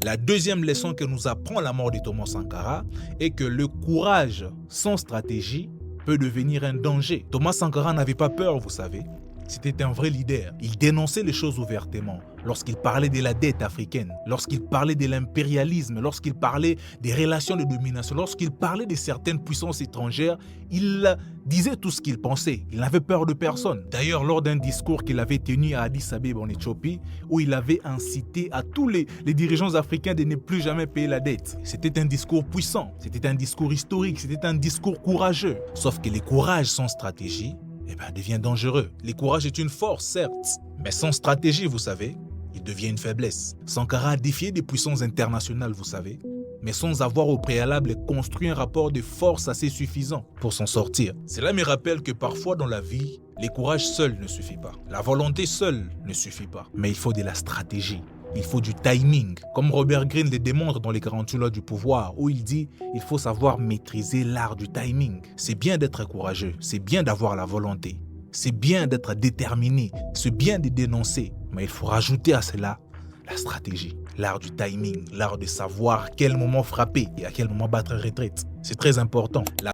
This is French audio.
La deuxième leçon que nous apprend la mort de Thomas Sankara est que le courage sans stratégie peut devenir un danger. Thomas Sankara n'avait pas peur, vous savez. C'était un vrai leader. Il dénonçait les choses ouvertement. Lorsqu'il parlait de la dette africaine, lorsqu'il parlait de l'impérialisme, lorsqu'il parlait des relations de domination, lorsqu'il parlait de certaines puissances étrangères, il disait tout ce qu'il pensait. Il n'avait peur de personne. D'ailleurs, lors d'un discours qu'il avait tenu à Addis Abeba en Éthiopie, où il avait incité à tous les dirigeants africains de ne plus jamais payer la dette. C'était un discours puissant, c'était un discours historique, c'était un discours courageux. Sauf que le courage sans stratégie, devient dangereux. Le courage est une force, certes, mais sans stratégie, vous savez, il devient une faiblesse. Sankara a défié des puissances internationales, vous savez, mais sans avoir au préalable construit un rapport de force assez suffisant pour s'en sortir. Cela me rappelle que parfois dans la vie, le courage seul ne suffit pas. La volonté seule ne suffit pas, mais il faut de la stratégie. Il faut du timing, comme Robert Greene le démontre dans les 48 lois du pouvoir, où il dit il faut savoir maîtriser l'art du timing. C'est bien d'être courageux, c'est bien d'avoir la volonté, c'est bien d'être déterminé, c'est bien de dénoncer, mais il faut rajouter à cela la stratégie, l'art du timing, l'art de savoir quel moment frapper et à quel moment battre retraite. C'est très important.